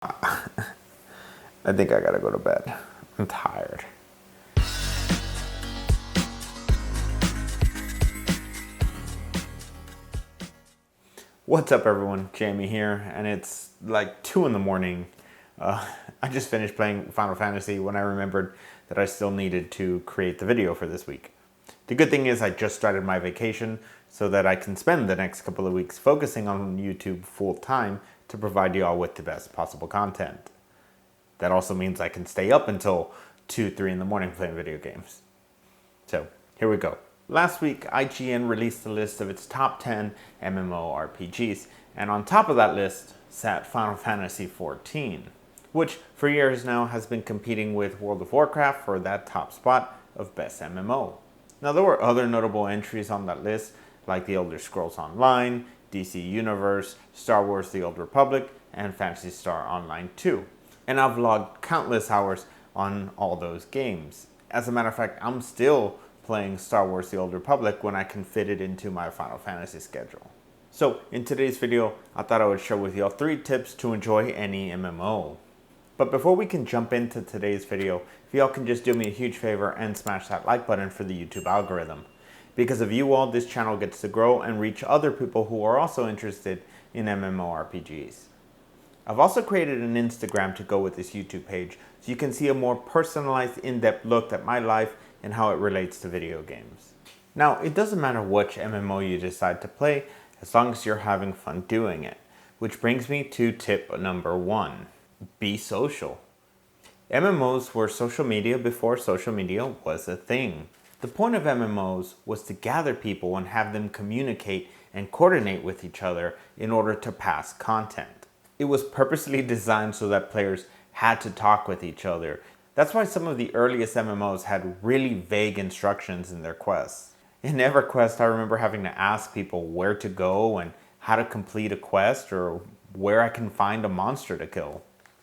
I think I gotta go to bed. I'm tired. What's up everyone, Jamie here, and it's like 2 in the morning. I just finished playing Final Fantasy when I remembered that I still needed to create the video for this week. The good thing is I just started my vacation so that I can spend the next couple of weeks focusing on YouTube full time to provide you all with the best possible content. That also means I can stay up until 2, 3 in the morning playing video games. So here we go. Last week, IGN released a list of its top 10 MMORPGs, and on top of that list sat Final Fantasy XIV, which for years now has been competing with World of Warcraft for that top spot of best MMO. Now there were other notable entries on that list, like The Elder Scrolls Online, DC Universe, Star Wars The Old Republic, and Phantasy Star Online 2. And I've logged countless hours on all those games. As a matter of fact, I'm still playing Star Wars The Old Republic when I can fit it into my Final Fantasy schedule. So in today's video, I thought I would share with y'all 3 tips to enjoy any MMO. But before we can jump into today's video, if y'all can just do me a huge favor and smash that like button for the YouTube algorithm. Because of you all, this channel gets to grow and reach other people who are also interested in MMORPGs. I've also created an Instagram to go with this YouTube page so you can see a more personalized, in-depth look at my life and how it relates to video games. Now, it doesn't matter which MMO you decide to play as long as you're having fun doing it. Which brings me to tip number 1. Be social. MMOs were social media before social media was a thing. The point of MMOs was to gather people and have them communicate and coordinate with each other in order to pass content. It was purposely designed so that players had to talk with each other. That's why some of the earliest MMOs had really vague instructions in their quests. In EverQuest, I remember having to ask people where to go and how to complete a quest or where I can find a monster to kill.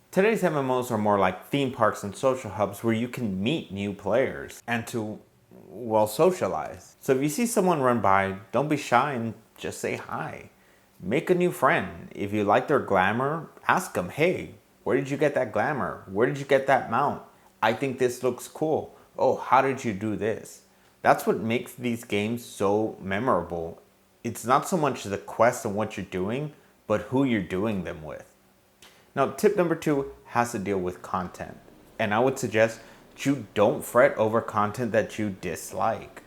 Today's MMOs are more like theme parks and social hubs where you can meet new players and to, well, socialize. So if you see someone run by, don't be shy and just say hi. Make a new friend. If you like their glamour, ask them, hey, where did you get that glamour? Where did you get that mount? I think this looks cool. Oh, how did you do this? That's what makes these games so memorable. It's not so much the quest and what you're doing, but who you're doing them with. Now, tip number 2 has to deal with content. And I would suggest that you don't fret over content that you dislike.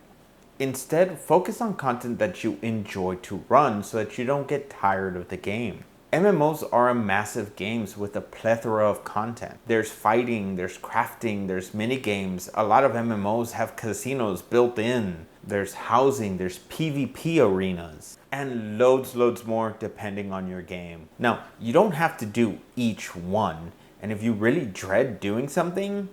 Instead, focus on content that you enjoy to run so that you don't get tired of the game. MMOs are massive games with a plethora of content. There's fighting, there's crafting, there's mini games. A lot of MMOs have casinos built in. There's housing, there's PvP arenas, and loads more depending on your game. Now, you don't have to do each one, and if you really dread doing something,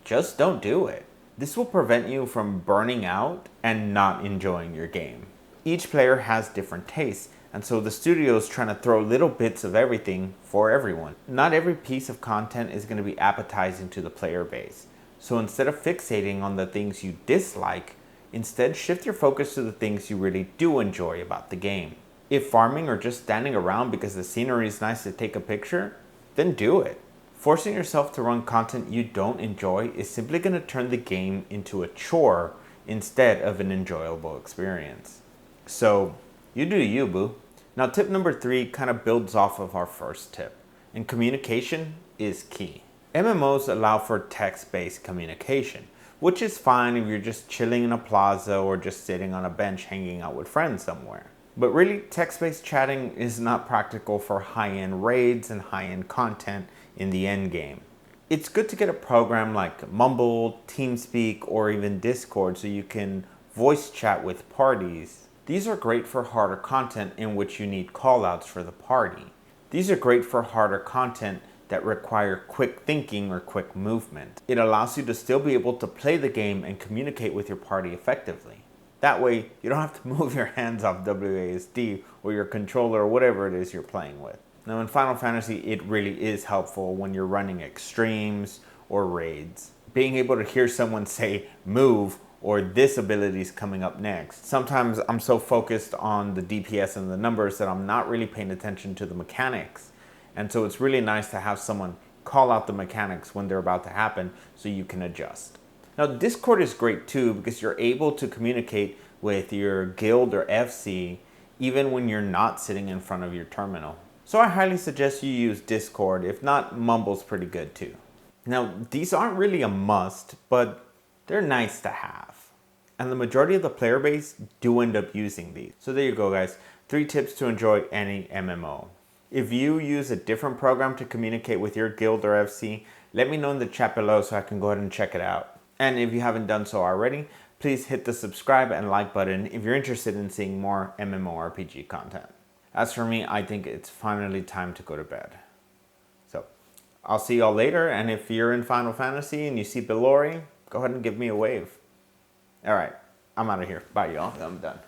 just don't do it. This will prevent you from burning out and not enjoying your game. Each player has different tastes, and so the studio is trying to throw little bits of everything for everyone. Not every piece of content is going to be appetizing to the player base. So instead of fixating on the things you dislike, instead shift your focus to the things you really do enjoy about the game. If farming or just standing around because the scenery is nice to take a picture, then do it. Forcing yourself to run content you don't enjoy is simply going to turn the game into a chore instead of an enjoyable experience. So, you do you, boo. Now, tip number 3 kind of builds off of our first tip, and communication is key. MMOs allow for text-based communication, which is fine if you're just chilling in a plaza or just sitting on a bench hanging out with friends somewhere. But really, text-based chatting is not practical for high-end raids and high-end content in the end game. It's good to get a program like Mumble, TeamSpeak, or even Discord so you can voice chat with parties. These are great for harder content in which you need callouts for the party. These are great for harder content that require quick thinking or quick movement. It allows you to still be able to play the game and communicate with your party effectively. That way, you don't have to move your hands off WASD or your controller or whatever it is you're playing with. Now in Final Fantasy, it really is helpful when you're running extremes or raids. Being able to hear someone say, move, or this ability is coming up next. Sometimes I'm so focused on the DPS and the numbers that I'm not really paying attention to the mechanics. And so it's really nice to have someone call out the mechanics when they're about to happen so you can adjust. Now, Discord is great too because you're able to communicate with your guild or FC even when you're not sitting in front of your terminal. So I highly suggest you use Discord. If not, Mumble's pretty good too. Now, these aren't really a must, but they're nice to have. And the majority of the player base do end up using these. So there you go, guys. 3 tips to enjoy any MMO. If you use a different program to communicate with your guild or FC, let me know in the chat below so I can go ahead and check it out. And if you haven't done so already, please hit the subscribe and like button if you're interested in seeing more MMORPG content. As for me, I think it's finally time to go to bed. So, I'll see y'all later, and if you're in Final Fantasy and you see Belori, go ahead and give me a wave. Alright, I'm out of here. Bye y'all, I'm done.